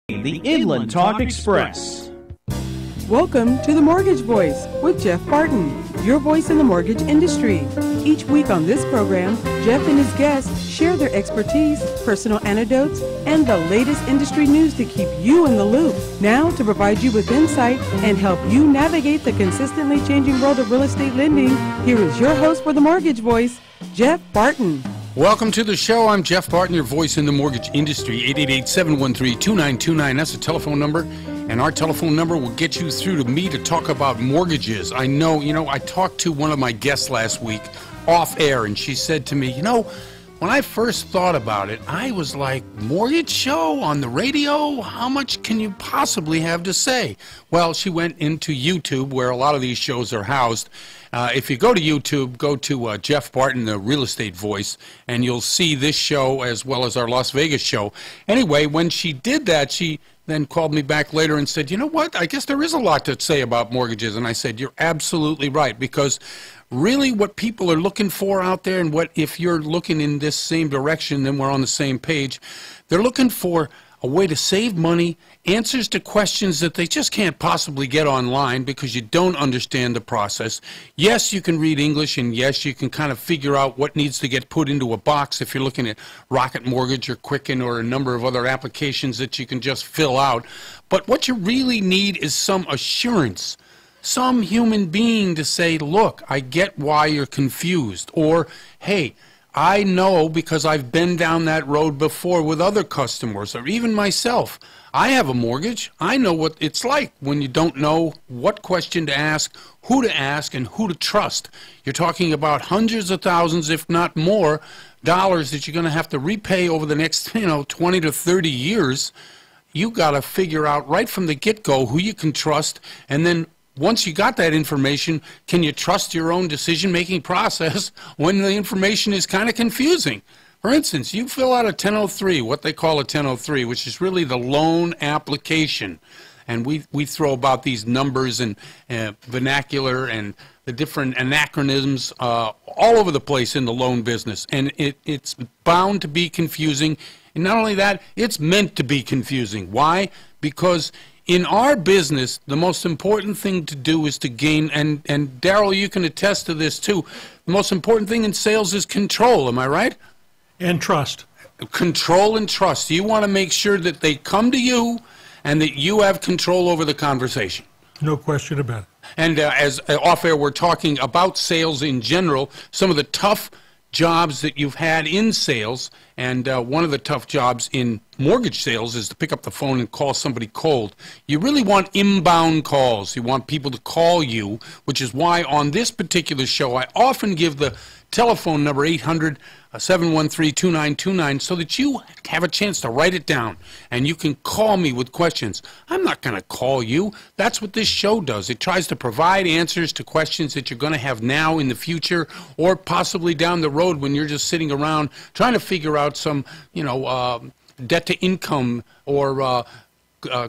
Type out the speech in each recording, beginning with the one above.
The Inland Talk Express. Welcome to The Mortgage Voice with Jeff Barton, your voice in the mortgage industry. Each week on this program, Jeff and his guests share their expertise, personal anecdotes, and the latest industry news to keep you in the loop. Now, to provide you with insight and help you navigate the consistently changing world of real estate lending, here is your host for The Mortgage Voice, Jeff Barton. Welcome to the show. I'm Jeff Barton, your voice in the mortgage industry. 888-713-2929. That's the telephone number. And our telephone number will get you through to me to talk about mortgages. I know, I talked to one of my guests last week off air, and she said to me, when I first thought about it, I was like, mortgage show on the radio? How much can you possibly have to say? Well, she went into YouTube, where a lot of these shows are housed. If you go to YouTube, go to Jeff Barton, the real estate voice, and you'll see this show as well as our Las Vegas show. Anyway, when she did that, she then called me back later and said, you know what, I guess there is a lot to say about mortgages. And I said, you're absolutely right, because really what people are looking for out there, and what if you're looking in this same direction, then we're on the same page, they're looking for a way to save money, answers to questions that they just can't possibly get online because you don't understand the process. Yes, you can read English, and yes, you can kind of figure out what needs to get put into a box if you're looking at Rocket Mortgage or Quicken or a number of other applications that you can just fill out. But what you really need is some assurance, some human being to say, look, I get why you're confused, or, hey, I know because I've been down that road before with other customers, or even myself. I have a mortgage. I know what it's like when you don't know what question to ask, and who to trust. You're talking about hundreds of thousands, if not more, dollars that you're going to have to repay over the next, 20 to 30 years. You got to figure out right from the get-go who you can trust, and then once you got that information, can you trust your own decision-making process when the information is kind of confusing? For instance, you fill out a 1003, what they call a 1003, which is really the loan application. And we throw about these numbers and vernacular and the different anachronisms all over the place in the loan business. And it's bound to be confusing. And not only that, it's meant to be confusing. Why? Because in our business, the most important thing to do is to gain, and Daryl, you can attest to this too, the most important thing in sales is control, am I right? And trust. Control and trust. You want to make sure that they come to you and that you have control over the conversation. No question about it. And as off air, we're talking about sales in general, some of the tough jobs that you've had in sales, and one of the tough jobs in mortgage sales is to pick up the phone and call somebody cold. You really want inbound calls. You want people to call you, which is why on this particular show I often give the telephone number 800-713-2929 so that you have a chance to write it down and you can call me with questions. I'm not going to call you. That's what this show does. It tries to provide answers to questions that you're going to have now in the future, or possibly down the road when you're just sitting around trying to figure out some, debt to income, or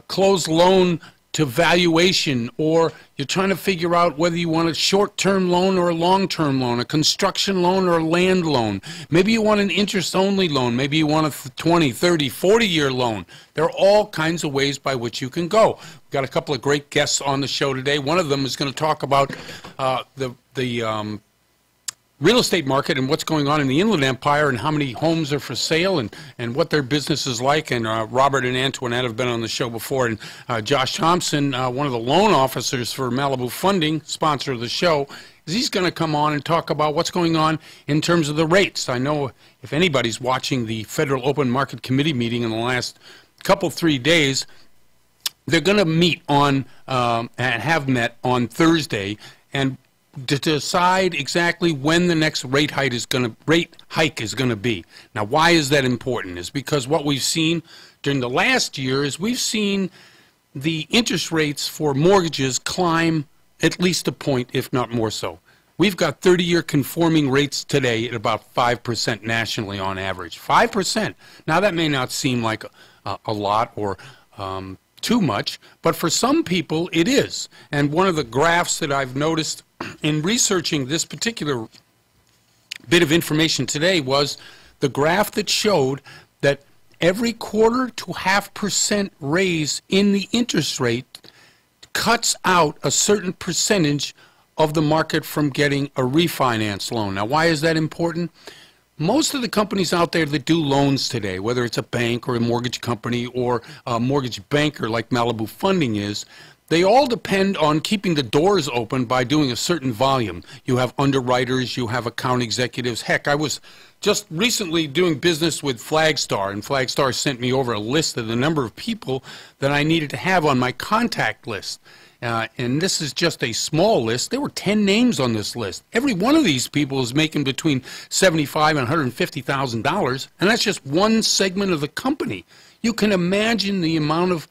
closed loan to valuation, or you're trying to figure out whether you want a short-term loan or a long-term loan, a construction loan or a land loan. Maybe you want an interest-only loan. Maybe you want a 20, 30, 40-year loan. There are all kinds of ways by which you can go. We've got a couple of great guests on the show today. One of them is going to talk about the real estate market and what's going on in the Inland Empire and how many homes are for sale and what their business is like. And Robert and Antoinette have been on the show before. And Josh Thompson, one of the loan officers for Malibu Funding, sponsor of the show, he's going to come on and talk about what's going on in terms of the rates. I know if anybody's watching the Federal Open Market Committee meeting in the last 3 days, they're going to meet on and have met on Thursday and to decide exactly when the next rate hike is going to be. Now, why is that important? Is because what we've seen during the last year is we've seen the interest rates for mortgages climb at least a point, if not more so. We've got 30-year conforming rates today at about 5% nationally on average. 5%. Now, that may not seem like a lot or too much, but for some people it is. And one of the graphs that I've noticed in researching this particular bit of information today was the graph that showed that every 1/4 to 0.5% raise in the interest rate cuts out a certain percentage of the market from getting a refinance loan. Now, why is that important? Most of the companies out there that do loans today, whether it's a bank or a mortgage company or a mortgage banker like Malibu Funding is, they all depend on keeping the doors open by doing a certain volume. You have underwriters, you have account executives. Heck, I was just recently doing business with Flagstar, and Flagstar sent me over a list of the number of people that I needed to have on my contact list. And this is just a small list. There were 10 names on this list. Every one of these people is making between $75,000 and $150,000, and that's just one segment of the company. You can imagine the amount of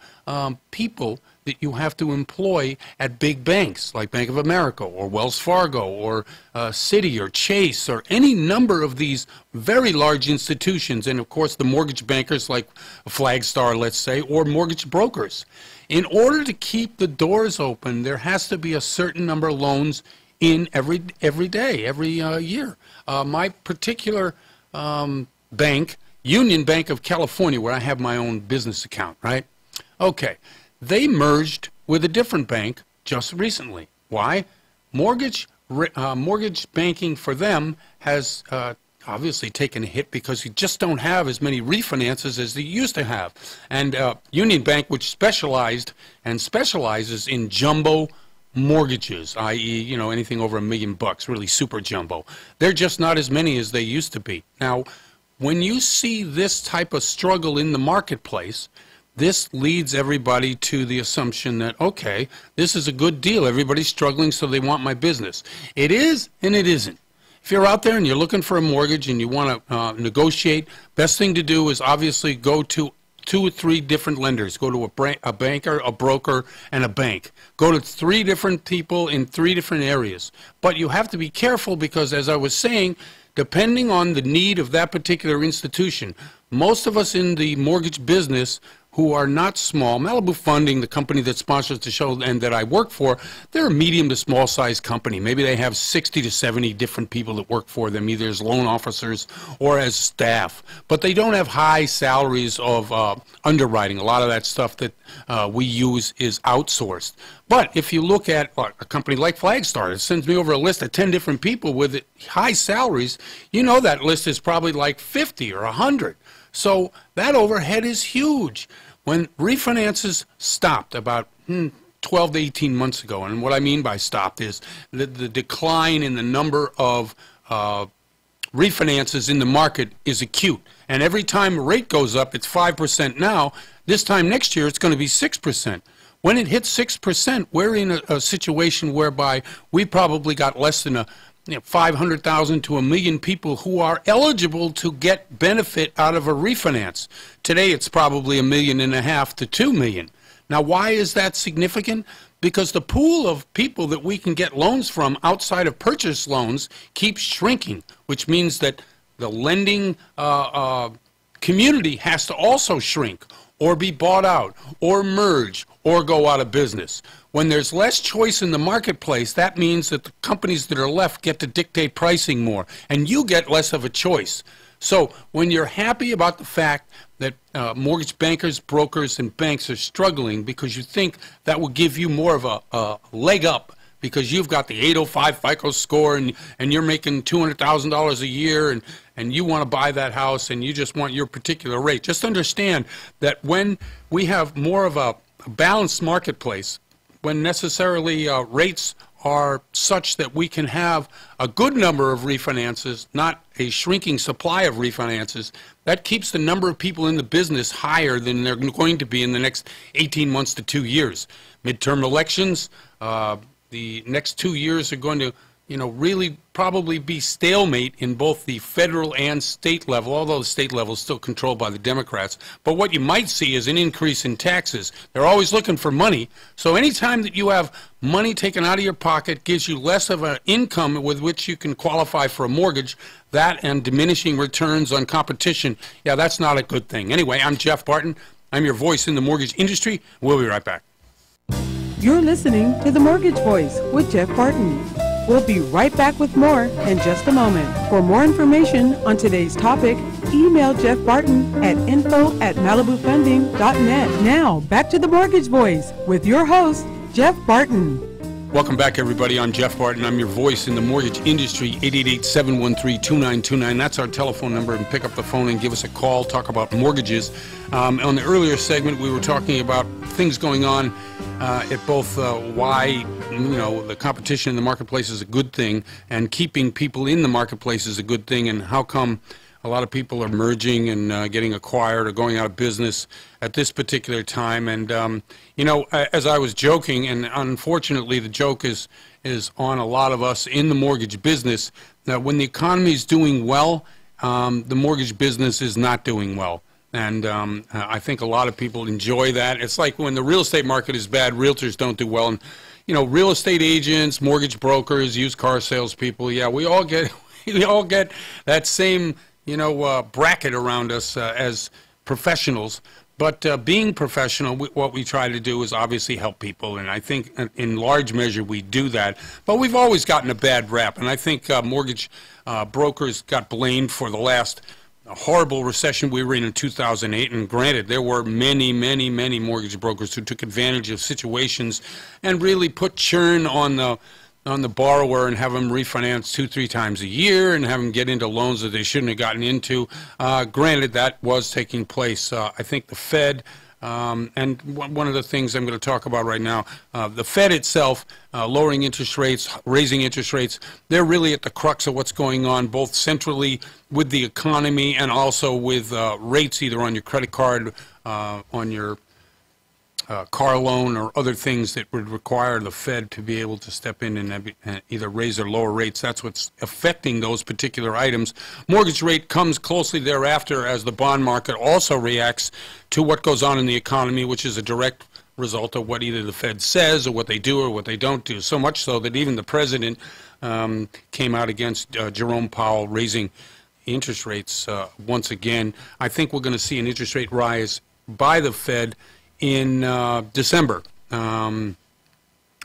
people that you have to employ at big banks like Bank of America or Wells Fargo or Citi or Chase or any number of these very large institutions, and of course the mortgage bankers like Flagstar, let's say, or mortgage brokers. In order to keep the doors open, there has to be a certain number of loans in every day, every year. My particular bank, Union Bank of California, where I have my own business account, right? Okay. They merged with a different bank just recently. Why? Mortgage banking for them has obviously taken a hit because you just don't have as many refinances as they used to have. And Union Bank, which specialized and specializes in jumbo mortgages, i.e., you know, anything over $1 million, really super jumbo, they're just not as many as they used to be. Now, when you see this type of struggle in the marketplace, this leads everybody to the assumption that, okay, this is a good deal. Everybody's struggling, so they want my business. It is and it isn't. If you're out there and you're looking for a mortgage and you want to negotiate, best thing to do is obviously go to 2 or 3 different lenders. Go to a banker, a broker, and a bank. Go to 3 different people in 3 different areas. But you have to be careful because, as I was saying, depending on the need of that particular institution, most of us in the mortgage business who are not small. Malibu Funding, the company that sponsors the show and that I work for, they're a medium to small size company. Maybe they have 60 to 70 different people that work for them, either as loan officers or as staff. But they don't have high salaries of underwriting. A lot of that stuff that we use is outsourced. But if you look at a company like Flagstar, it sends me over a list of 10 different people with high salaries. You know that list is probably like 50 or 100. So that overhead is huge. When refinances stopped about 12 to 18 months ago, and what I mean by stopped is the decline in the number of refinances in the market is acute. And every time a rate goes up, it's 5% now. This time next year, it's going to be 6%. When it hits 6%, we're in a situation whereby we probably got less than 500,000 to 1 million people who are eligible to get benefit out of a refinance. Today, it's probably 1.5 million to 2 million. Now, why is that significant? Because the pool of people that we can get loans from outside of purchase loans keeps shrinking, which means that the lending community has to also shrink or be bought out or merge or go out of business. When there's less choice in the marketplace, that means that the companies that are left get to dictate pricing more, and you get less of a choice. So when you're happy about the fact that mortgage bankers, brokers, and banks are struggling because you think that will give you more of a leg up because you've got the 805 FICO score and you're making $200,000 a year and you want to buy that house and you just want your particular rate. Just understand that when we have more of a balanced marketplace, when necessarily rates are such that we can have a good number of refinances, not a shrinking supply of refinances, that keeps the number of people in the business higher than they're going to be in the next 18 months to 2 years. Midterm elections, the next 2 years are going to, really probably be stalemate in both the federal and state level, although the state level is still controlled by the Democrats. But what you might see is an increase in taxes. They're always looking for money. So anytime that you have money taken out of your pocket gives you less of an income with which you can qualify for a mortgage. That and diminishing returns on competition, yeah, that's not a good thing. Anyway, I'm Jeff Barton. I'm your voice in the mortgage industry. We'll be right back. You're listening to The Mortgage Voice with Jeff Barton. We'll be right back with more in just a moment. For more information on today's topic, email Jeff Barton at info@malibufunding.net. Now, back to the Mortgage Voice with your host, Jeff Barton. Welcome back, everybody. I'm Jeff Barton. I'm your voice in the mortgage industry, 888-713-2929. That's our telephone number, and pick up the phone and give us a call, talk about mortgages. On the earlier segment, we were talking about things going on at both why, the competition in the marketplace is a good thing, and keeping people in the marketplace is a good thing, and how come a lot of people are merging and getting acquired or going out of business at this particular time. And, as I was joking, and unfortunately the joke is on a lot of us in the mortgage business, that when the economy is doing well, the mortgage business is not doing well. And I think a lot of people enjoy that. It's like when the real estate market is bad, realtors don't do well. And, real estate agents, mortgage brokers, used car salespeople, yeah, we all get that same bracket around us as professionals. But being professional, what we try to do is obviously help people, and I think in large measure we do that. But we've always gotten a bad rap, and I think mortgage brokers got blamed for the last horrible recession we were in 2008. And granted, there were many, many, many mortgage brokers who took advantage of situations and really put churn on the borrower and have them refinance 2-3 times a year and have them get into loans that they shouldn't have gotten into. Granted, that was taking place. I think the Fed, and one of the things I'm going to talk about right now, the Fed itself, lowering interest rates, raising interest rates, they're really at the crux of what's going on, both centrally with the economy and also with rates either on your credit card, on your car loan, or other things that would require the Fed to be able to step in and either raise or lower rates. That's what's affecting those particular items. Mortgage rate comes closely thereafter as the bond market also reacts to what goes on in the economy, which is a direct result of what either the Fed says or what they do or what they don't do. So much so that even the president came out against Jerome Powell raising interest rates once again. I think we're going to see an interest rate rise by the Fed in December, and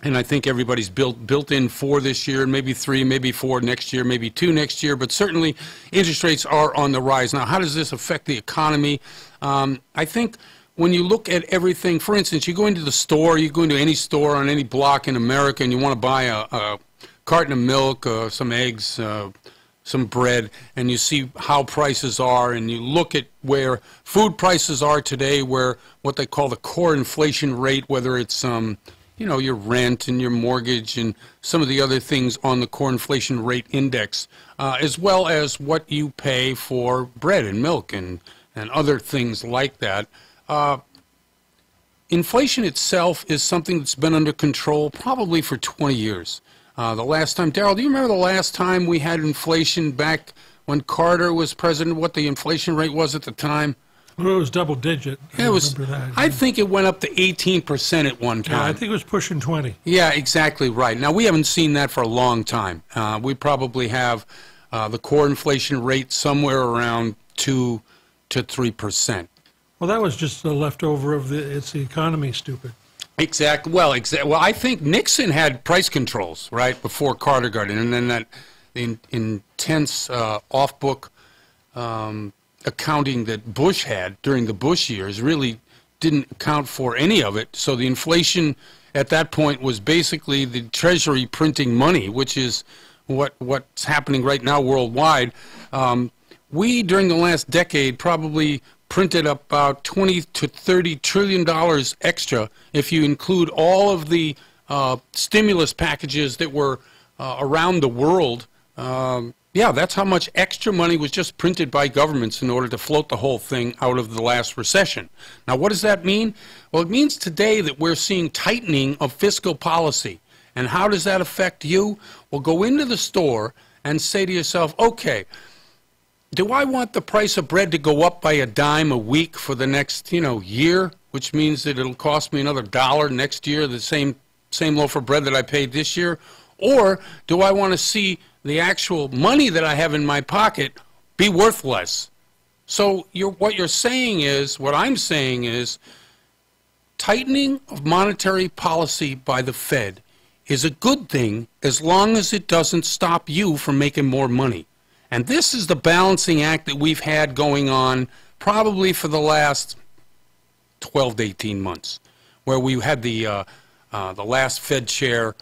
I think everybody's built in 4 this year, maybe 3, maybe 4 next year, maybe 2 next year, but certainly interest rates are on the rise. Now, how does this affect the economy? I think when you look at everything, for instance, you go into the store, you go into any store on any block in America, and you want to buy a carton of milk, some eggs, some bread, and you see how prices are, and you look at where food prices are today, where what they call the core inflation rate, whether it's your rent and your mortgage and some of the other things on the core inflation rate index, as well as what you pay for bread and milk and other things like that. Inflation itself is something that's been under control probably for 20 years. The last time, Darrell, do you remember the last time we had inflation back when Carter was president, what the inflation rate was at the time? Well, it was double digit. I think it went up to 18% at one time. Yeah, I think it was pushing 20. Yeah, exactly right. Now, we haven't seen that for a long time. We probably have the core inflation rate somewhere around 2 to 3%. Well, that was just the leftover of it's the economy, stupid. Exactly. Well, I think Nixon had price controls, right, before Carter got in, and then that intense off-book accounting that Bush had during the Bush years really didn't account for any of it. So the inflation at that point was basically the Treasury printing money, which is what's happening right now worldwide. We, during the last decade, probably printed up about $20 to $30 trillion extra if you include all of the stimulus packages that were around the world. Yeah, that's how much extra money was just printed by governments in order to float the whole thing out of the last recession. Now, what does that mean? Well, it means today that we're seeing tightening of fiscal policy. And how does that affect you? Well, go into the store and say to yourself, okay, do I want the price of bread to go up by a dime a week for the next, year, which means that it'll cost me another $1 next year, the same loaf of bread that I paid this year? Or do I want to see the actual money that I have in my pocket be worth less? So what I'm saying is tightening of monetary policy by the Fed is a good thing as long as it doesn't stop you from making more money. And this is the balancing act that we've had going on probably for the last 12 to 18 months, where we had the last Fed chair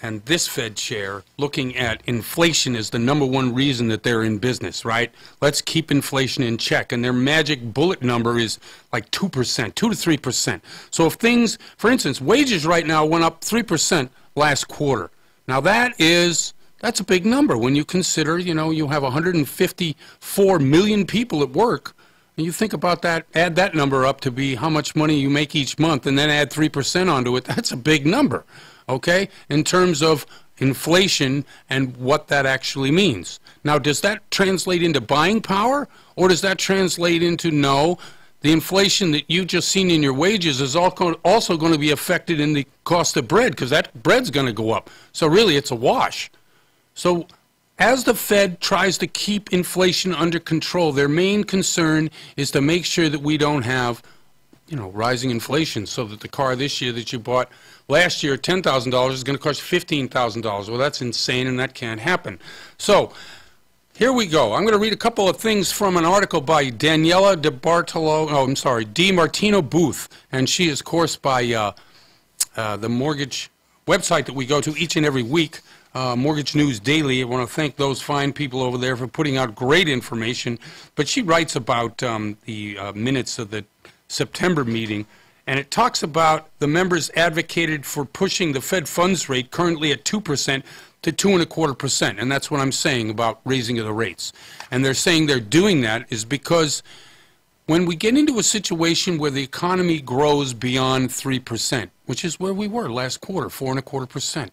and this Fed chair looking at inflation as the #1 reason that they're in business, right? Let's keep inflation in check. And their magic bullet number is like 2%, 2 to 3%. So if things, for instance, wages right now went up 3% last quarter. Now that's a big number when you consider, you have 154 million people at work. And you think about that, add that number up to be how much money you make each month, and then add 3% onto it. That's a big number, okay, in terms of inflation and what that actually means. Now, does that translate into buying power, or does that translate into, no, the inflation that you've just seen in your wages is also going to be affected in the cost of bread, because that bread's going to go up. So really, it's a wash. So as the Fed tries to keep inflation under control, their main concern is to make sure that we don't have, rising inflation, so that the car this year that you bought last year at $10,000 is going to cost $15,000. Well, that's insane, and that can't happen. So here we go. I'm going to read a couple of things from an article by Daniela DiMartino Booth, and she is, of course, by the mortgage website that we go to each and every week. Mortgage News Daily. I want to thank those fine people over there for putting out great information. But she writes about the minutes of the September meeting, and it talks about the members advocated for pushing the Fed funds rate currently at 2% to 2.25%, and that's what I'm saying about raising of the rates. And they're saying they're doing that is because when we get into a situation where the economy grows beyond 3%, which is where we were last quarter, 4.25%,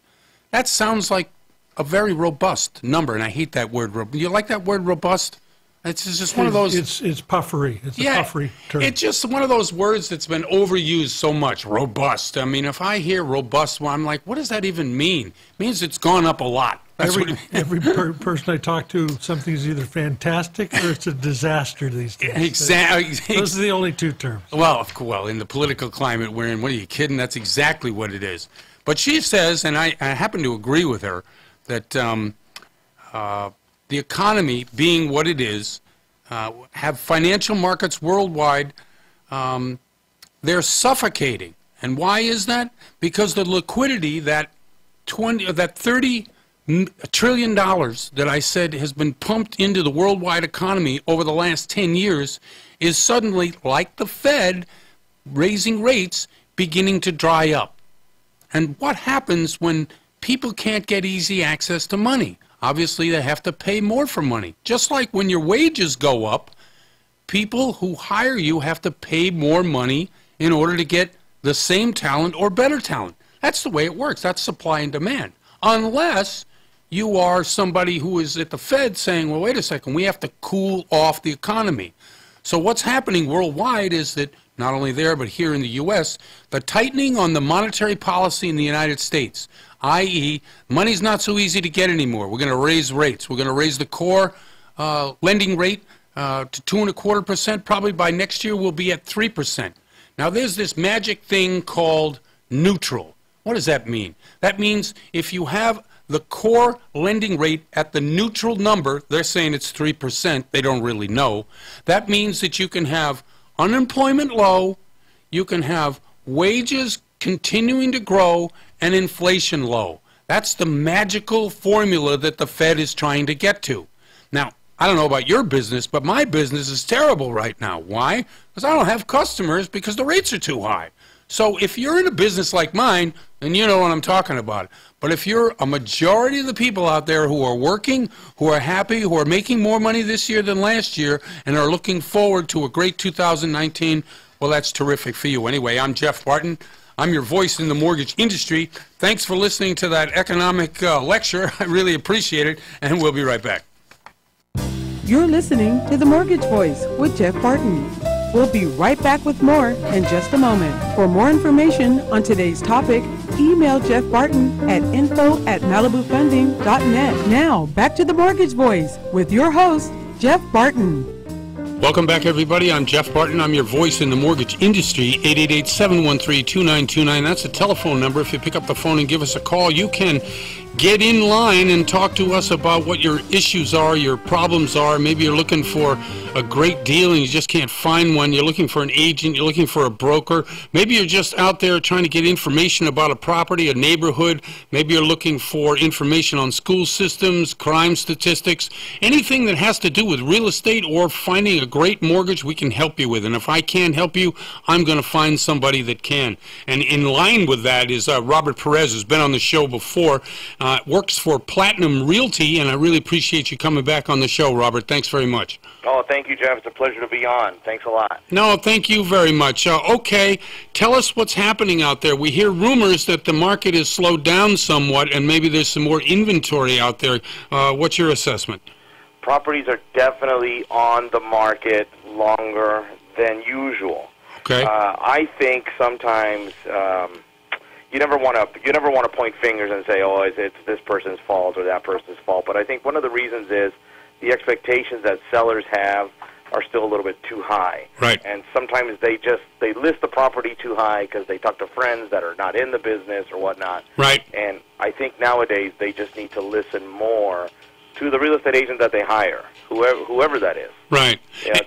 that sounds like a very robust number, and I hate that word. Do you like that word, robust? It's just one of those. It's puffery. It's a puffery term. It's just one of those words that's been overused so much. Robust. I mean, if I hear robust, well, I'm like, what does that even mean? It means it's gone up a lot. Every person I talk to, something's either fantastic or it's a disaster these days. Exactly. Those are the only two terms. Well, in the political climate we're in, what are you kidding? That's exactly what it is. But she says, and I happen to agree with her, that the economy, being what it is, have financial markets worldwide, they're suffocating. And why is that? Because the liquidity, that $30 trillion that I said has been pumped into the worldwide economy over the last 10 years, is suddenly, like the Fed, raising rates, beginning to dry up. And what happens when people can't get easy access to money? Obviously, they have to pay more for money. Just like when your wages go up, people who hire you have to pay more money in order to get the same talent or better talent. That's the way it works. That's supply and demand. Unless you are somebody who is at the Fed saying, well, wait a second, we have to cool off the economy. So what's happening worldwide is that not only there, but here in the U.S., the tightening on the monetary policy in the United States, i.e., money's not so easy to get anymore. We're going to raise rates. We're going to raise the core lending rate to 2.25%. Probably by next year, we'll be at 3%. Now, there's this magic thing called neutral. What does that mean? That means if you have the core lending rate at the neutral number, they're saying it's 3%. They don't really know. That means that you can have unemployment low, you can have wages continuing to grow, and inflation low. That's the magical formula that the Fed is trying to get to. Now, I don't know about your business, but my business is terrible right now. Why? Because I don't have customers because the rates are too high. So if you're in a business like mine, then you know what I'm talking about. But if you're a majority of the people out there who are working, who are happy, who are making more money this year than last year, and are looking forward to a great 2019, well, that's terrific for you. Anyway, I'm Jeff Barton. I'm your voice in the mortgage industry. Thanks for listening to that economic lecture. I really appreciate it, and we'll be right back. You're listening to The Mortgage Voice with Jeff Barton. We'll be right back with more in just a moment. For more information on today's topic, email Jeff Barton at info@malibufunding.net. Now, back to The Mortgage Voice with your host, Jeff Barton. Welcome back, everybody. I'm Jeff Barton. I'm your voice in the mortgage industry. 888-713-2929. That's a telephone number. If you pick up the phone and give us a call, you can get in line and talk to us about what your issues are, your problems are. Maybe you're looking for a great deal and you just can't find one. You're looking for an agent. You're looking for a broker. Maybe you're just out there trying to get information about a property, a neighborhood. Maybe you're looking for information on school systems, crime statistics, anything that has to do with real estate or finding a great mortgage, we can help you with. And if I can't help you, I'm going to find somebody that can. And in line with that is Robert Perez, who's been on the show before. Works for Platinum Realty, and I really appreciate you coming back on the show, Robert. Thanks very much. Oh, thank you, Jeff. It's a pleasure to be on. Thanks a lot. No, thank you very much. Okay, tell us what's happening out there. We hear rumors that the market has slowed down somewhat, and maybe there's some more inventory out there. What's your assessment? Properties are definitely on the market longer than usual. Okay. I think sometimes you never want to point fingers and say, oh, it's this person's fault or that person's fault. But I think one of the reasons is the expectations that sellers have are still a little bit too high. Right. And sometimes they list the property too high because they talk to friends that are not in the business or whatnot. Right. And I think nowadays they just need to listen more to the real estate agent that they hire, whoever that is. Right. You know,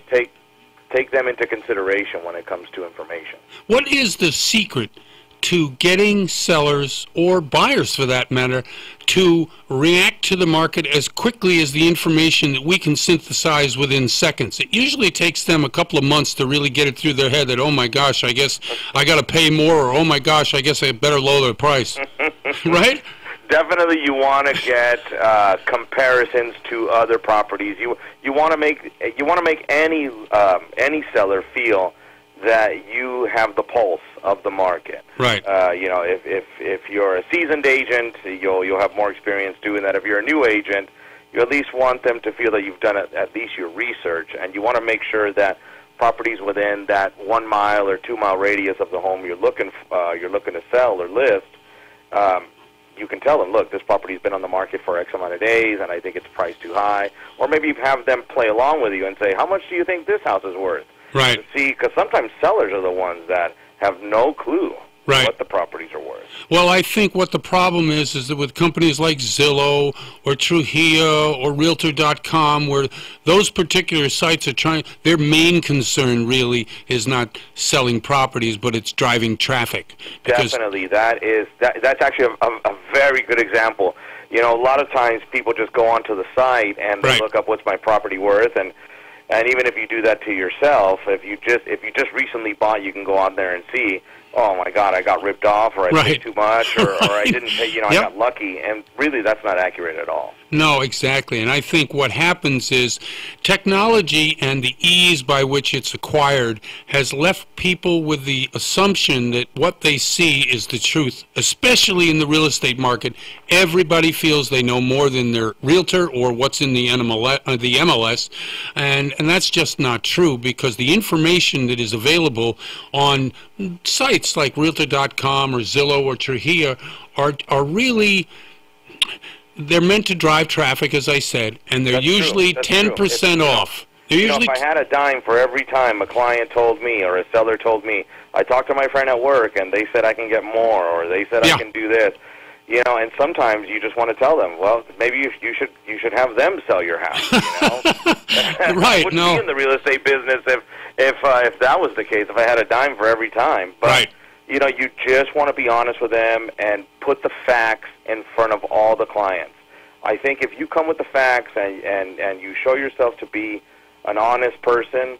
take them into consideration when it comes to information. What is the secret to getting sellers, or buyers for that matter, to react to the market as quickly as the information that we can synthesize within seconds? It usually takes them a couple of months to really get it through their head that, oh my gosh, I guess I got to pay more, or oh my gosh, I guess I better lower the price. Right? Definitely, you want to get comparisons to other properties. You want to make any seller feel that you have the pulse of the market. Right. You know, if you're a seasoned agent, you'll have more experience doing that. If you're a new agent, you at least want them to feel that you've done at least your research, and you want to make sure that properties within that 1 mile or 2 mile radius of the home you're looking to sell or list. You can tell them, look, this property's been on the market for X amount of days, and I think it's priced too high. Or maybe have them play along with you and say, how much do you think this house is worth? Right. See, because sometimes sellers are the ones that have no clue what the properties are worth. Well, I think what the problem is that with companies like Zillow or Trujillo or Realtor.com, where those particular sites are trying, their main concern really is not selling properties, but it's driving traffic. Definitely. That's actually a very good example. You know, a lot of times people just go onto the site and they look up what's my property worth, and even if you do that to yourself, if you just recently bought, you can go on there and see, oh my God, I got ripped off, or I paid too much, or I didn't pay, I got lucky, and really that's not accurate at all. No, exactly. And I think what happens is technology and the ease by which it's acquired has left people with the assumption that what they see is the truth, especially in the real estate market. Everybody feels they know more than their realtor or what's in the MLS, and that's just not true, because the information that is available on sites like Realtor.com or Zillow or Trujillo are really... They're meant to drive traffic, as I said, and they're usually 10% off. They're usually if I had a dime for every time a client told me or a seller told me, I talked to my friend at work and they said I can get more, or they said I can do this. You know, and sometimes you just want to tell them, well, maybe you should have them sell your house. You know, I wouldn't be in the real estate business if that was the case. If I had a dime for every time, but you know, you just want to be honest with them and put the facts in front of all the clients. I think if you come with the facts and you show yourself to be an honest person,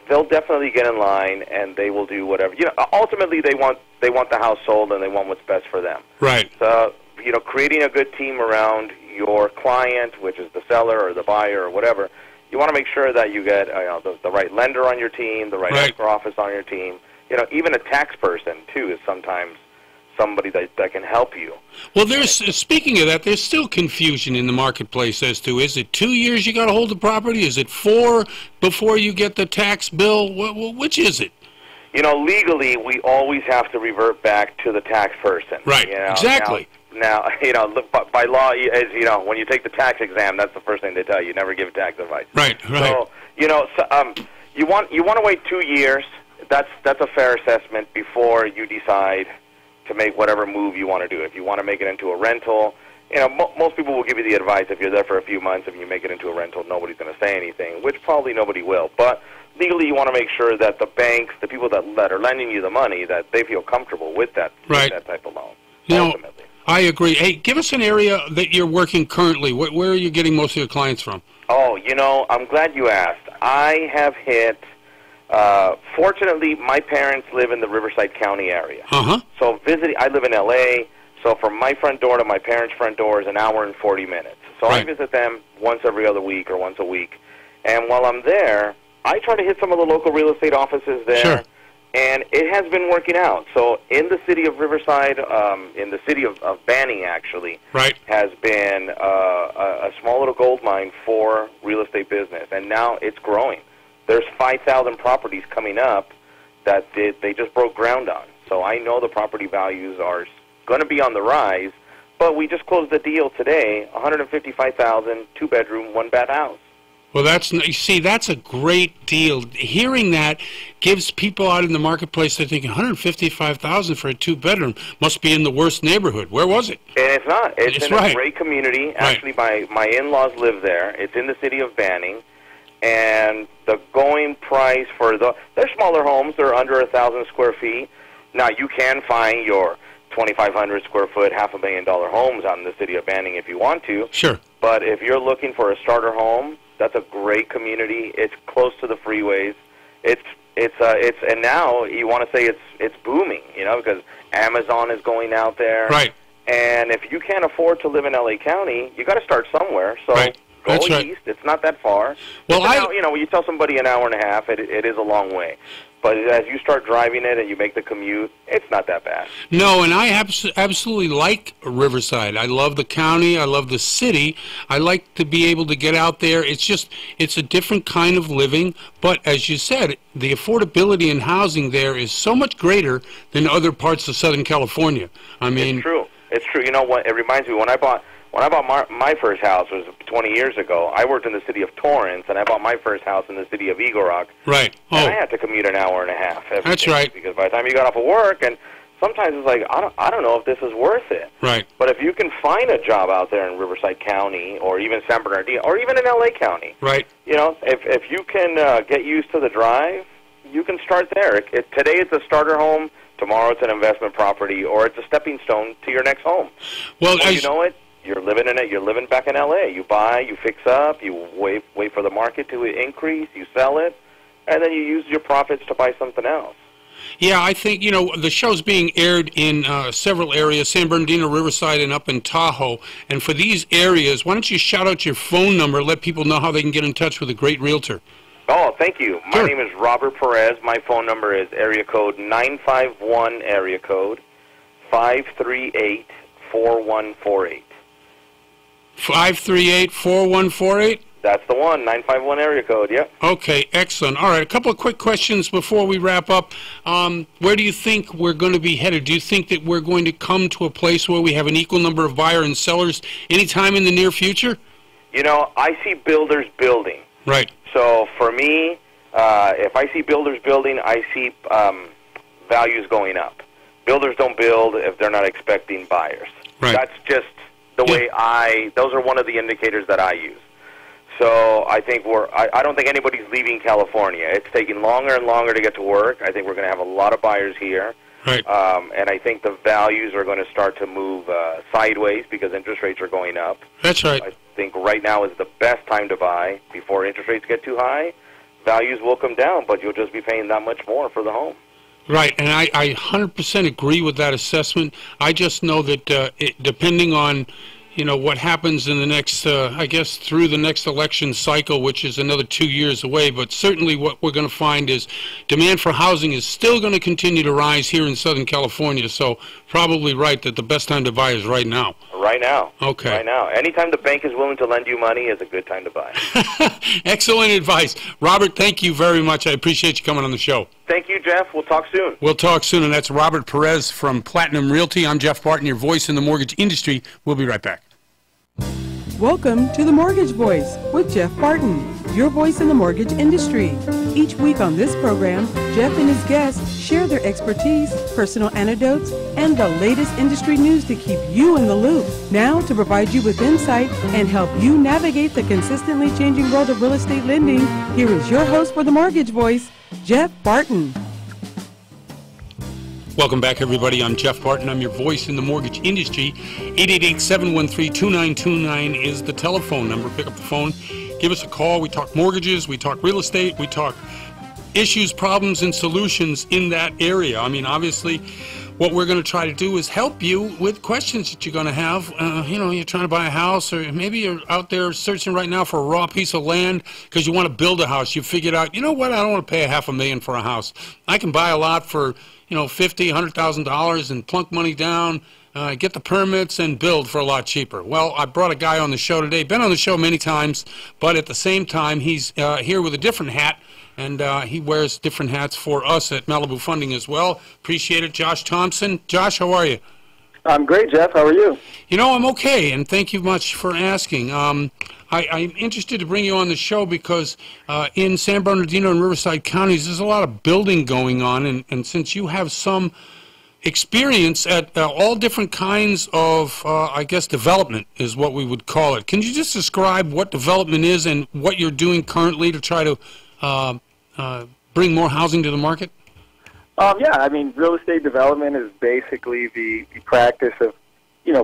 they'll definitely get in line and they will do whatever. You know, ultimately they want the house sold and they want what's best for them. Right. So, you know, creating a good team around your client, which is the seller or the buyer or whatever, you want to make sure that you get the right lender on your team, the right escrow office on your team. You know, even a tax person, too, is sometimes somebody that can help you. Well, speaking of that, there's still confusion in the marketplace as to, is it 2 years you got to hold the property? Is it 4 before you get the tax bill? Which is it? You know, legally, we always have to revert back to the tax person. Right, you know? exactly. Now, look, by law, as you know, when you take the tax exam, that's the first thing they tell you. Never give tax advice. Right. So, you want to wait 2 years. That's a fair assessment before you decide to make whatever move you want to do. If you want to make it into a rental, most people will give you the advice if you're there for a few months, if you make it into a rental, nobody's going to say anything, which probably nobody will. But legally, you want to make sure that the banks, the people that are lending you the money, that they feel comfortable with that, right. With that type of loan. Ultimately. I agree. Hey, give us an area that you're working currently. Where are you getting most of your clients from? Oh, I'm glad you asked. I have hit, fortunately, my parents live in the Riverside County area. Uh-huh. So I live in L.A., so from my front door to my parents' front door is an hour and 40 minutes. So right. I visit them once every other week or once a week. And while I'm there, I try to hit some of the local real estate offices there. Sure. And it has been working out. So in the city of Riverside, in the city of Banning, actually, right. has been a small little gold mine for real estate business. And now it's growing. There's 5,000 properties coming up that they just broke ground on. So I know the property values are going to be on the rise. But we just closed the deal today, $155,000, 2-bedroom, 1-bath house. Well, that's a great deal. Hearing that gives people out in the marketplace, they're thinking $155,000 for a 2-bedroom must be in the worst neighborhood. Where was it? And it's not. It's in right. a great community. Right. Actually, my in-laws live there. It's in the city of Banning, and the going price for they're smaller homes. They're under 1,000 square feet. Now you can find your 2,500 square foot, $500,000 homes out in the city of Banning if you want to. Sure. But if you're looking for a starter home, that's a great community. It's close to the freeways. It's and now you want to say it's booming, because Amazon is going out there. Right. And if you can't afford to live in LA County, you got to start somewhere. So right. go That's east. Right. It's not that far. Well, when you tell somebody an hour and a half, it is a long way. But as you start driving it and you make the commute, it's not that bad. No, and I absolutely like Riverside. I love the county. I love the city. I like to be able to get out there. It's a different kind of living. But as you said, the affordability in housing there is so much greater than other parts of Southern California. I mean, it's true. It's true. You know what? It reminds me when I bought my first house was 20 years ago. I worked in the city of Torrance, and I bought my first house in the city of Eagle Rock. Right. And I had to commute an hour and a half every That's day, right. Because by the time you got off of work, and sometimes it's like, I don't know if this is worth it. Right. But if you can find a job out there in Riverside County, or even San Bernardino, or even in L.A. County, right. If you can get used to the drive, you can start there. Today it's a starter home. Tomorrow it's an investment property, or it's a stepping stone to your next home. Well, you know it. You're living in it. You're living back in L.A. You buy, you fix up, you wait for the market to increase, you sell it, and then you use your profits to buy something else. Yeah, I think, the show's being aired in several areas, San Bernardino, Riverside, and up in Tahoe. And for these areas, why don't you shout out your phone number, let people know how they can get in touch with a great realtor? Oh, thank you. Sure. My name is Robert Perez. My phone number is area code 951 area code 538-4148. 538-4148? That's the one, 951 area code, yep. Okay, excellent. All right, a couple of quick questions before we wrap up. Where do you think we're going to be headed? Do you think that we're going to come to a place where we have an equal number of buyers and sellers anytime in the near future? I see builders building. Right. So for me, if I see builders building, I see values going up. Builders don't build if they're not expecting buyers. Right. That's just the way those are one of the indicators that I use. So I think I don't think anybody's leaving California. It's taking longer and longer to get to work. I think we're going to have a lot of buyers here. Right. And I think the values are going to start to move sideways because interest rates are going up. That's right. I think right now is the best time to buy before interest rates get too high. Values will come down, but you'll just be paying that much more for the home. Right, and I 100% agree with that assessment. I just know that depending on, what happens in the next, through the next election cycle, which is another 2 years away, but certainly what we're going to find is demand for housing is still going to continue to rise here in Southern California, so probably right that the best time to buy is right now. Right now. Okay. Right now. Anytime the bank is willing to lend you money is a good time to buy. Excellent advice. Robert, thank you very much. I appreciate you coming on the show. Thank you, Jeff. We'll talk soon. We'll talk soon, and that's Robert Perez from Platinum Realty. I'm Jeff Barton, your voice in the mortgage industry. We'll be right back. Welcome to The Mortgage Voice with Jeff Barton, your voice in the mortgage industry. Each week on this program, Jeff and his guests share their expertise, personal anecdotes, and the latest industry news to keep you in the loop. Now, to provide you with insight and help you navigate the consistently changing world of real estate lending, here is your host for The Mortgage Voice, Jeff Barton. Welcome back, everybody. I'm Jeff Barton. I'm your voice in the mortgage industry. 888-713-2929 is the telephone number. Pick up the phone. Give us a call. We talk mortgages. We talk real estate. We talk issues, problems, and solutions in that area. I mean, obviously, what we're going to try to do is help you with questions that you're going to have. You're trying to buy a house, or maybe you're out there searching right now for a raw piece of land because you want to build a house. You figured out, you know what, I don't want to pay $500,000 for a house. I can buy a lot for $50,000, $100,000 and plunk money down, get the permits and build for a lot cheaper. Well, I brought a guy on the show today, been on the show many times, but at the same time, he's here with a different hat, and he wears different hats for us at Malibu Funding as well. Appreciate it. Josh Thompson. Josh, how are you? I'm great, Jeff. How are you? I'm okay, and thank you much for asking. I'm interested to bring you on the show because in San Bernardino and Riverside counties, there's a lot of building going on, and since you have some experience at all different kinds of, development is what we would call it. Can you just describe what development is and what you're doing currently to try to bring more housing to the market? Real estate development is basically the practice of,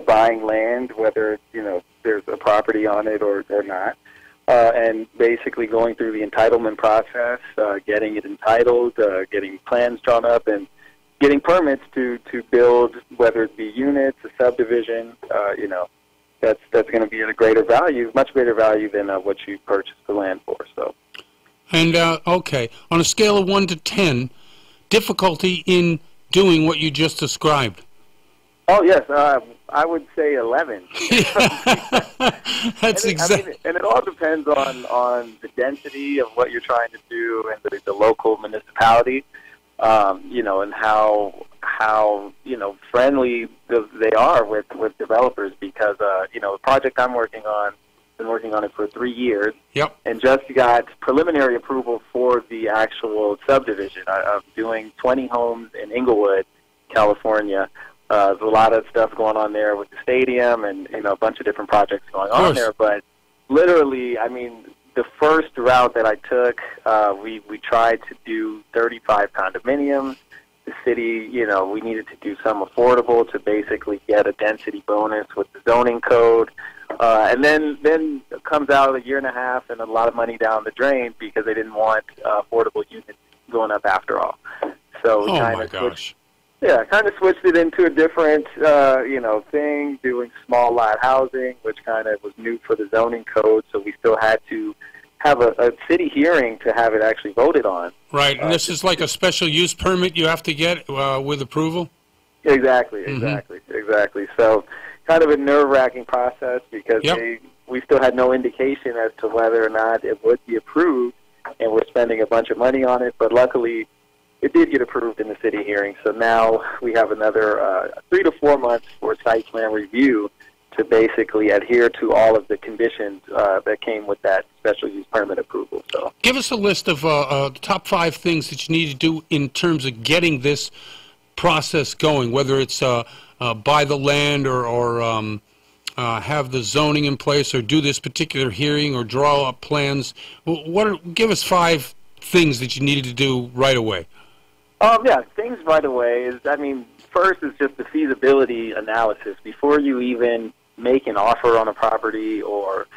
buying land, whether, there's a property on it or not, and basically going through the entitlement process, getting it entitled, getting plans drawn up, and getting permits to build, whether it be units, a subdivision, that's going to be at a greater value, much greater value than what you purchased the land for. So. And, okay, on a scale of 1 to 10, difficulty in doing what you just described? Oh, yes. I would say 11. That's exactly. And it all depends on the density of what you're trying to do and the local municipality, and how friendly they are with developers. Because the project I'm working on, been working on it for 3 years. Yep. And just got preliminary approval for the actual subdivision. I'm doing 20 homes in Inglewood, California. There's a lot of stuff going on there with the stadium and a bunch of different projects going on there. But literally, the first route that I took, we tried to do 35 condominiums. The city, we needed to do some affordable to basically get a density bonus with the zoning code. And then it comes out a year and a half and a lot of money down the drain because they didn't want affordable units going up after all. So we kind of switched. Yeah, kind of switched it into a different, thing, doing small lot housing, which kind of was new for the zoning code. So we still had to have a city hearing to have it actually voted on. Right, and this is like a special use permit you have to get with approval? Exactly. So kind of a nerve-wracking process because we still had no indication as to whether or not it would be approved, and we're spending a bunch of money on it. But luckily, it did get approved in the city hearing. So now we have another 3 to 4 months for site plan review to basically adhere to all of the conditions that came with that special use permit approval. So, give us a list of the top 5 things that you need to do in terms of getting this process going, whether it's buy the land or have the zoning in place or do this particular hearing or draw up plans. Give us 5 things that you needed to do right away. Things right away is, first is just the feasibility analysis. Before you even make an offer on a property or,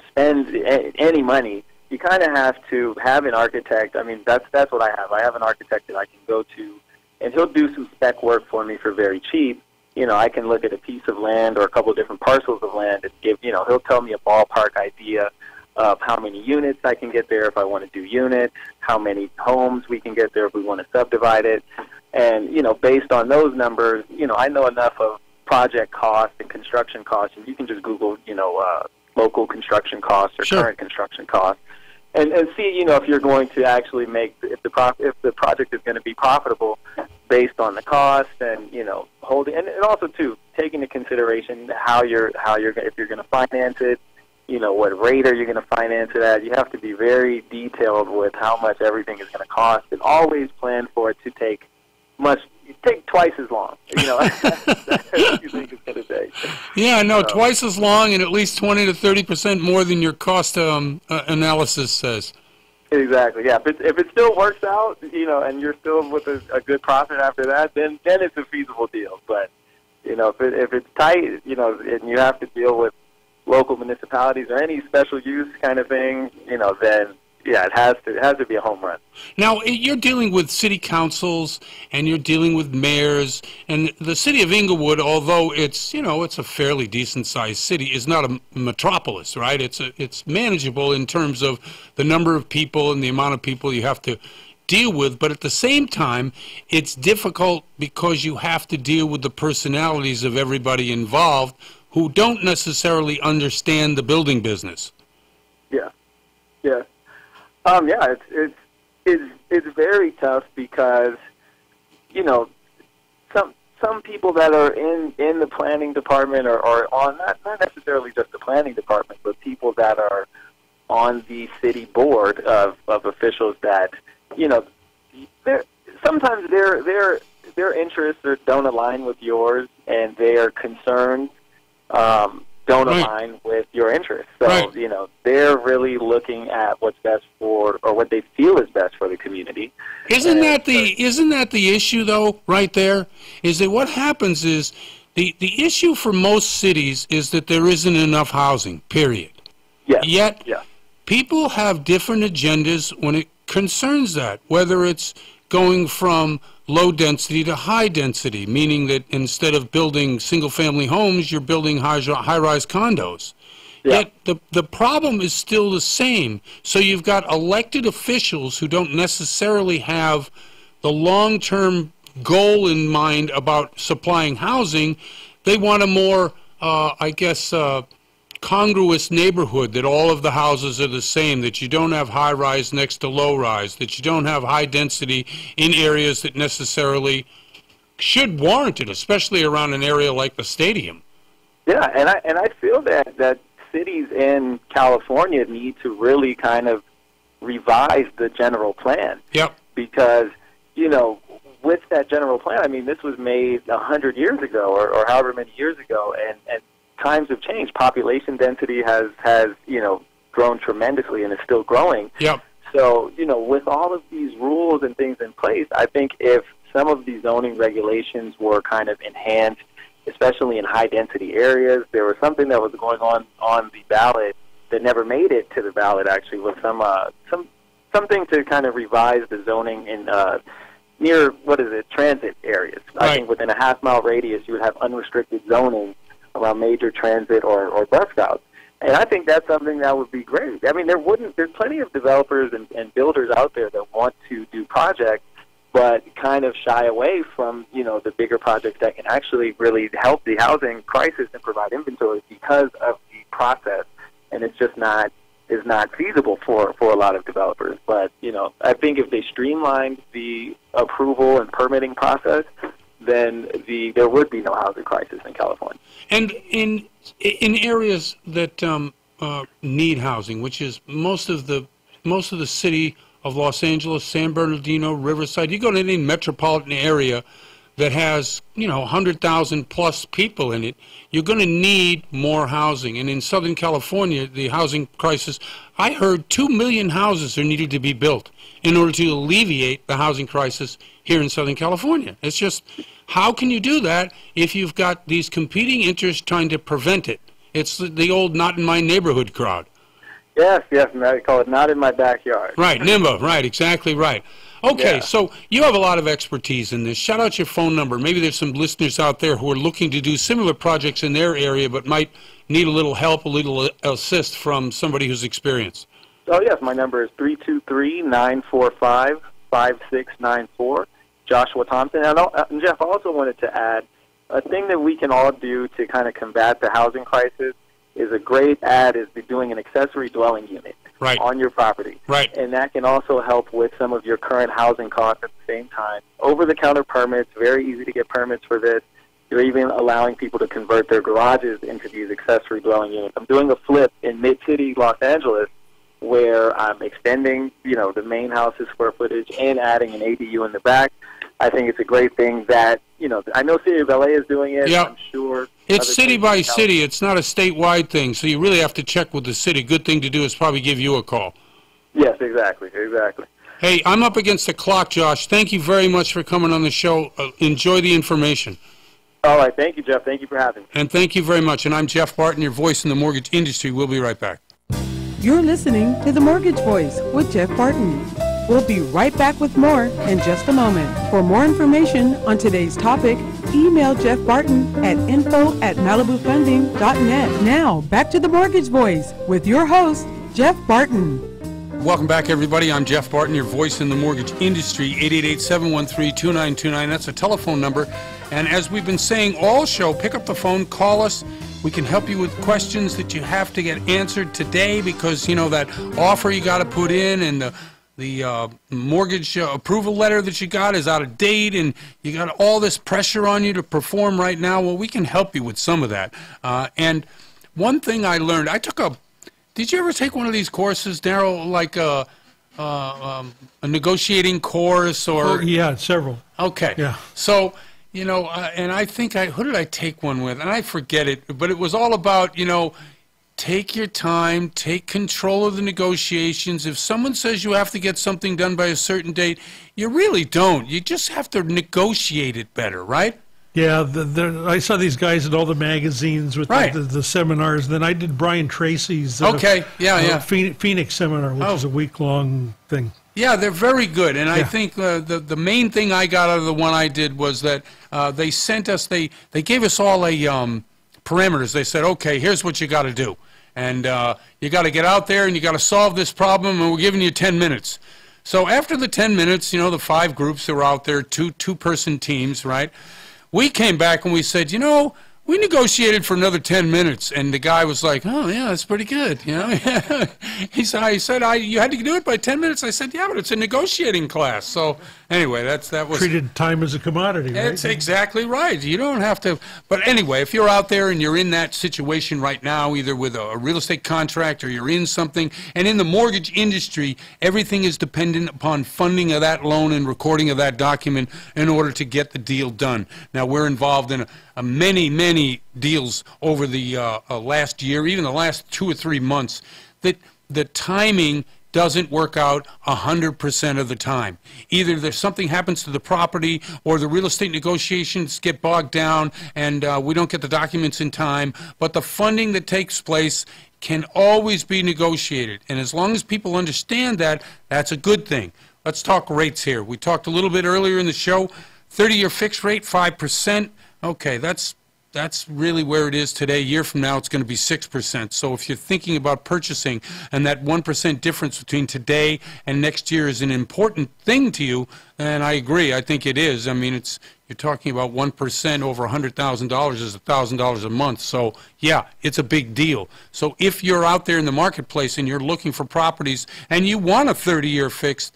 spend any money, you kind of have to have an architect. That's what I have. I have an architect that I can go to, and he'll do some spec work for me for very cheap. I can look at a piece of land or a couple of different parcels of land and he'll tell me a ballpark idea of how many units I can get there if I want to do units, how many homes we can get there if we want to subdivide it. And, based on those numbers, I know enough of project costs and construction costs, and you can just Google, local construction costs or Sure. current construction costs, and see, if you're going to actually if the project is going to be profitable based on the cost, and holding, and also too taking into consideration how you're if you're going to finance it, what rate are you going to finance it at. You have to be very detailed with how much everything is going to cost, and always plan for it to take twice as long. What you think it's going to take. Yeah, no, twice as long and at least 20 to 30% more than your cost analysis says. Exactly. Yeah. If it still works out, and you're still with a good profit after that, then it's a feasible deal. But if it's tight, and you have to deal with local municipalities or any special use kind of thing, then yeah, it has to be a home run. Now, you're dealing with city councils and you're dealing with mayors, and the city of Inglewood, although it's a fairly decent-sized city, is not a metropolis, right? It's manageable in terms of the number of people and the amount of people you have to deal with, but at the same time, it's difficult because you have to deal with the personalities of everybody involved who don't necessarily understand the building business. Yeah. Yeah. It's very tough because, some people that are in the planning department or on not necessarily just the planning department, but people that are on the city board of officials that, sometimes their interests don't align with yours, and they are concerned don't align with your interests. So, Right. They're really looking at what's best for, or what they feel is best for the community. Isn't that the issue, though, right there? Is that what happens is the issue for most cities is that there isn't enough housing, period. Yes. Yet, Yes. people have different agendas when it concerns that, whether it's going from low density to high density, meaning that instead of building single-family homes, you're building high-rise condos. Yeah. Yet the problem is still the same. So you've got elected officials who don't necessarily have the long-term goal in mind about supplying housing. They want a more, congruous neighborhood, that all of the houses are the same, that you don't have high-rise next to low-rise, that you don't have high density in areas that necessarily should warrant it, especially around an area like the stadium. Yeah, and I feel that cities in California need to really kind of revise the general plan. Yep. Because, with that general plan, I mean, this was made 100 years ago or however many years ago, and times have changed. Population density has grown tremendously and is still growing. Yep. So, with all of these rules and things in place, I think if some of these zoning regulations were kind of enhanced, especially in high-density areas, there was something that was going on the ballot that never made it to the ballot, actually, with something to kind of revise the zoning in near, transit areas. Right. I think within a half-mile radius, you would have unrestricted zoning around major transit or bus routes. And I think that's something that would be great. I mean, there's plenty of developers and builders out there that want to do projects, but kind of shy away from, the bigger projects that can actually really help the housing crisis and provide inventory because of the process. And it's just not feasible for a lot of developers. But, I think if they streamlined the approval and permitting process, then there would be no housing crisis in California. And in areas that need housing, which is most of the city of Los Angeles, San Bernardino, Riverside, you go to any metropolitan area that has 100,000 plus people in it, you're going to need more housing. And in Southern California, the housing crisis, I heard 2 million houses are needed to be built in order to alleviate the housing crisis here in Southern California. It's just, how can you do that if you've got these competing interests trying to prevent it? It's the old not in my neighborhood crowd. Yes, and I call it not in my backyard. Right, NIMBA, right, exactly right. Okay, Yeah. So you have a lot of expertise in this. Shout out your phone number. Maybe there's some listeners out there who are looking to do similar projects in their area but might need a little help, a little assist from somebody who's experienced. Oh, yes, my number is 323-945-5694, Joshua Thompson. And Jeff, I also wanted to add, a thing that we can all do to kind of combat the housing crisis is a great ad is doing an accessory dwelling unit on your property. Right. And that can also help with some of your current housing costs at the same time. Over-the-counter permits, very easy to get permits for this. You're even allowing people to convert their garages into these accessory dwelling units. I'm doing a flip in Mid-City, Los Angeles, where I'm extending, the main house's square footage and adding an ADU in the back. I think it's a great thing that, I know City of LA is doing it. Yep. I'm sure. It's city by city. It's not a statewide thing, so you really have to check with the city. Good thing to do is probably give you a call. Yes, exactly. Hey, I'm up against the clock, Josh. Thank you very much for coming on the show. Enjoy the information. All right. Thank you, Jeff. Thank you for having me. And thank you very much. And I'm Jeff Barton, your voice in the mortgage industry. We'll be right back. You're listening to The Mortgage Voice with Jeff Barton. We'll be right back with more in just a moment. For more information on today's topic, email Jeff Barton at info@malibufunding.net. Now, back to The Mortgage Voice with your host, Jeff Barton. Welcome back, everybody. I'm Jeff Barton, your voice in the mortgage industry. 888-713-2929. That's a telephone number. And as we've been saying all show, pick up the phone, call us. We can help you with questions that you have to get answered today because, that offer you got to put in and the mortgage approval letter that you got is out of date and you got all this pressure on you to perform right now. Well, we can help you with some of that. And one thing I learned, did you ever take one of these courses, Darryl, like a negotiating course or? Oh, yeah, several. Okay. Yeah. So, and I think who did I take one with? And I forget it, but it was all about, take your time, take control of the negotiations. If someone says you have to get something done by a certain date, you really don't. You just have to negotiate it better, right? Yeah, I saw these guys in all the magazines with the seminars. Then I did Brian Tracy's Phoenix seminar, which is a week-long thing. Yeah, they're very good, and I think the main thing I got out of the one I did was that they sent us, they gave us all parameters. They said, okay, here's what you got to do, and you got to get out there and you got to solve this problem, and we're giving you 10 minutes. So after the 10 minutes, the 5 groups that were out there, two-person teams, right? We came back and we said, we negotiated for another 10 minutes, and the guy was like, oh, yeah, that's pretty good, He said, you had to do it by 10 minutes. I said, yeah, but it's a negotiating class. So anyway, that was... Treated time as a commodity, right? That's exactly right. You don't have to... But anyway, if you're out there and you're in that situation right now, either with a real estate contract or you're in something, and in the mortgage industry, everything is dependent upon funding of that loan and recording of that document in order to get the deal done. Now, we're involved in many deals over the last year, even the last 2 or 3 months, that the timing doesn't work out 100% of the time. Either there's something happens to the property or the real estate negotiations get bogged down and we don't get the documents in time, but the funding that takes place can always be negotiated. And as long as people understand that, that's a good thing. Let's talk rates here. We talked a little bit earlier in the show, 30-year fixed rate, 5%. Okay, that's really where it is today. A year from now, it's going to be 6%. So if you're thinking about purchasing and that 1% difference between today and next year is an important thing to you, and I agree. I think it is. I mean, you're talking about 1% over $100,000 is $1,000 a month. So, yeah, it's a big deal. So if you're out there in the marketplace and you're looking for properties and you want a 30-year fixed,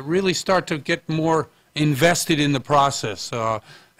really start to get more invested in the process.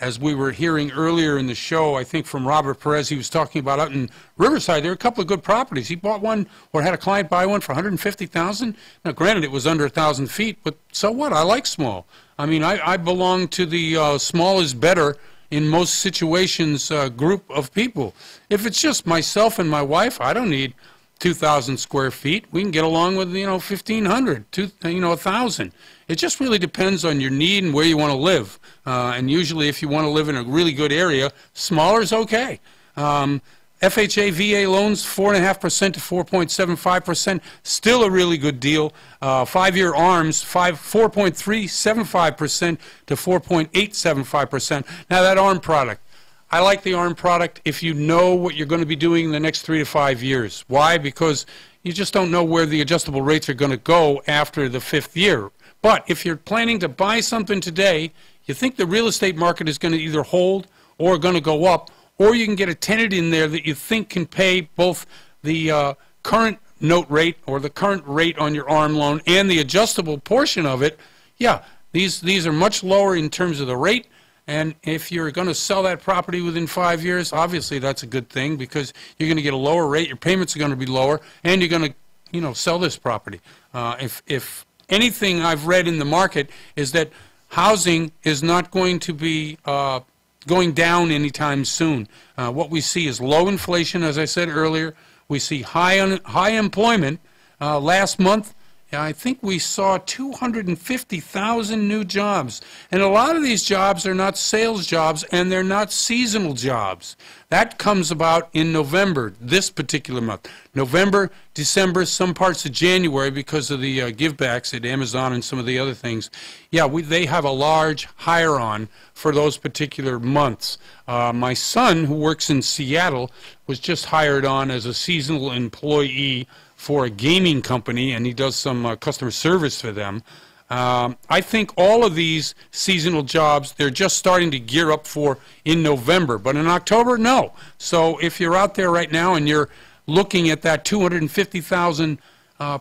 As we were hearing earlier in the show, I think from Robert Perez, he was talking about out in Riverside, there are a couple of good properties. He bought one or had a client buy one for $150,000. Now, granted, it was under 1,000 feet, but so what? I like small. I mean, I belong to the small is better in most situations group of people. If it's just myself and my wife, I don't need 2,000 square feet. We can get along with, 1,500, 1,000. It just really depends on your need and where you want to live. And usually if you want to live in a really good area, smaller is okay. FHA, VA loans, 4.5% to 4.75%, still a really good deal. 5-year ARMs, 4.375% to 4.875%. Now that ARM product, I like the ARM product if you know what you're going to be doing in the next 3 to 5 years. Why? Because you just don't know where the adjustable rates are going to go after the 5th year. But if you're planning to buy something today, you think the real estate market is going to either hold or going to go up, or you can get a tenant in there that you think can pay both the current note rate or the current rate on your ARM loan and the adjustable portion of it. Yeah, these are much lower in terms of the rate. And if you're going to sell that property within 5 years, obviously that's a good thing because you're going to get a lower rate, your payments are going to be lower, and you're going to, sell this property. If anything I've read in the market is that housing is not going to be going down anytime soon. What we see is low inflation, as I said earlier. We see high employment. Last month, I think we saw 250,000 new jobs. And a lot of these jobs are not sales jobs, and they're not seasonal jobs. That comes about in November, this particular month. November, December, some parts of January because of the givebacks at Amazon and some of the other things. Yeah, they have a large hire-on for those particular months. My son, who works in Seattle, was just hired on as a seasonal employee for a gaming company, and he does some customer service for them. I think all of these seasonal jobs, they're just starting to gear up for in November, but in October, no. So if you're out there right now and you're looking at that 250,000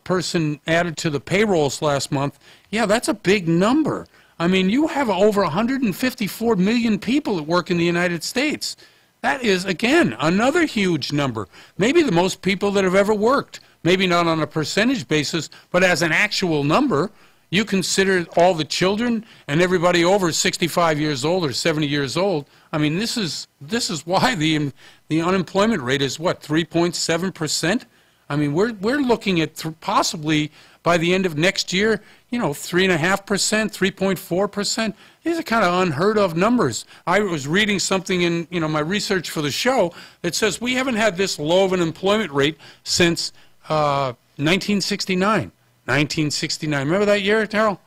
person added to the payrolls last month, yeah, that's a big number. I mean, you have over 154 million people that work in the United States. That is, again, another huge number. Maybe the most people that have ever worked. Maybe not on a percentage basis, but as an actual number. You consider all the children and everybody over 65 years old or 70 years old. I mean, this is why the unemployment rate is what, 3.7%? I mean, we're looking at possibly by the end of next year, 3.5%, 3.4%. These are kind of unheard of numbers. I was reading something in my research for the show that says we haven't had this low of an employment rate since 1969. 1969. Remember that year, Terrell?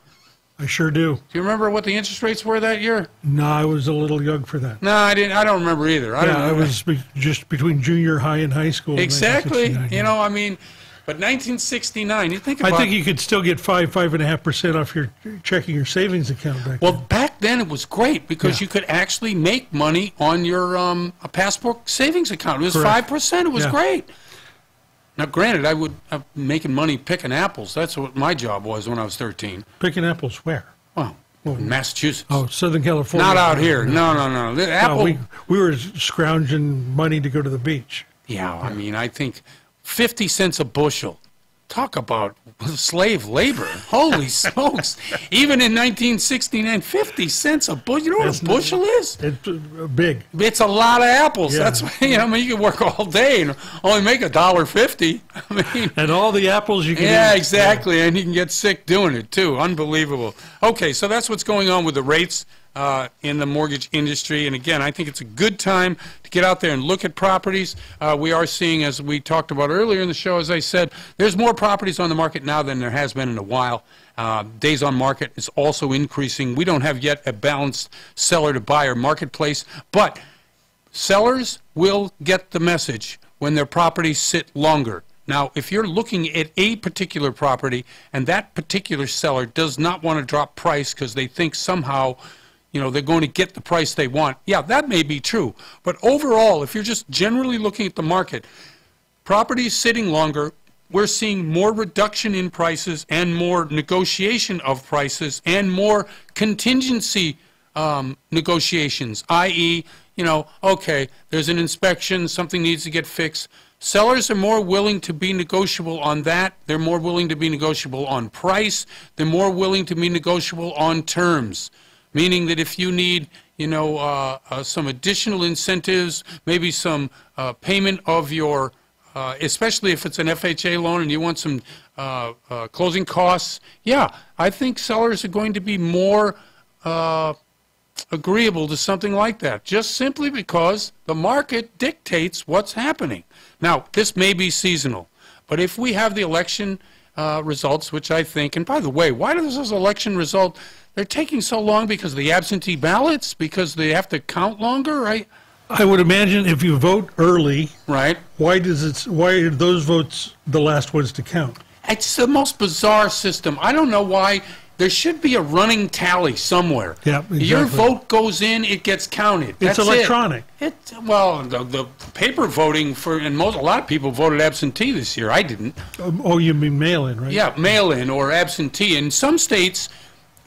I sure do. Do you remember what the interest rates were that year? No, I was a little young for that. No, I didn't. I don't remember either. I was just between junior high and high school. Exactly. I mean, but 1969. You think about. I think you could still get 5.5% off your checking or savings account back then. Well, back then it was great because you could actually make money on your a passport savings account. It was 5%. It was great. Now, granted, I'm making money picking apples. That's what my job was when I was 13. Picking apples where? Well, in Massachusetts. Oh, Southern California. Not out here. No. The apple. No, we were scrounging money to go to the beach. Yeah, I mean, I think 50 cents a bushel. Talk about slave labor. Holy smokes. Even in 1969, 50 cents a bushel. You know what a bushel is? It's big. It's a lot of apples. Yeah. That's why, you can work all day and only make $1.50. I mean, and all the apples you can eat. Yeah, exactly. And you can get sick doing it, too. Unbelievable. Okay, so that's what's going on with the rates in the mortgage industry. And again, I think it's a good time to get out there and look at properties. We are seeing, as we talked about earlier in the show, as I said, there's more properties on the market now than there has been in a while. Days on market is also increasing. We don't have yet a balanced seller to buyer marketplace, but sellers will get the message when their properties sit longer. Now, if you're looking at a particular property and that particular seller does not want to drop price because they think somehow they're going to get the price they want. Yeah, that may be true. But overall, if you're just generally looking at the market, properties sitting longer, we're seeing more reduction in prices and more negotiation of prices and more contingency negotiations, i.e., okay, there's an inspection, something needs to get fixed. Sellers are more willing to be negotiable on that. They're more willing to be negotiable on price. They're more willing to be negotiable on terms. Meaning that if you need, some additional incentives, maybe some payment of your, especially if it's an FHA loan and you want some closing costs, yeah, I think sellers are going to be more agreeable to something like that, just simply because the market dictates what's happening. Now, this may be seasonal, but if we have the election results, which I think, and by the way, why does this election result? They're taking so long because of the absentee ballots, because they have to count longer, right? I would imagine if you vote early, right? Why are those votes the last ones to count? It's the most bizarre system. I don't know why there should be a running tally somewhere. Yeah, exactly. Your vote goes in, it gets counted. It's electronic. Well, the paper voting a lot of people voted absentee this year. I didn't. Oh, you mean mail-in, right? Yeah, mail-in or absentee. In some states,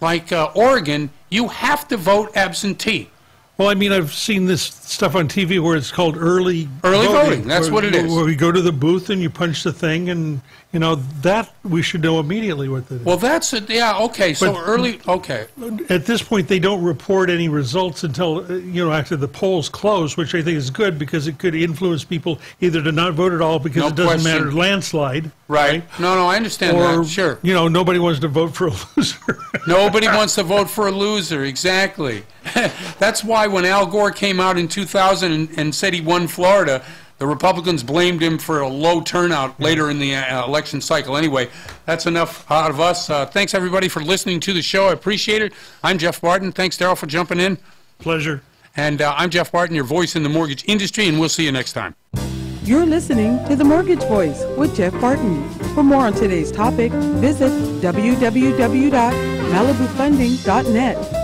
like Oregon, you have to vote absentee. Well, I mean, I've seen this stuff on TV where it's called early voting. That's what it is. Where we go to the booth and you punch the thing, and that we should know immediately what that is. Well, that's it. Yeah, okay. So early, okay. At this point, they don't report any results until after the polls close, which I think is good because it could influence people either to not vote at all because it doesn't matter, landslide. Right. No, I understand that. Sure. Nobody wants to vote for a loser. Nobody wants to vote for a loser. Exactly. That's why when Al Gore came out in 2000 and said he won Florida, the Republicans blamed him for a low turnout later in the election cycle. Anyway, that's enough out of us. Thanks, everybody, for listening to the show. I appreciate it. I'm Jeff Barton. Thanks, Darrell, for jumping in. Pleasure. And I'm Jeff Barton, your voice in the mortgage industry, and we'll see you next time. You're listening to The Mortgage Voice with Jeff Barton. For more on today's topic, visit www.malibufunding.net.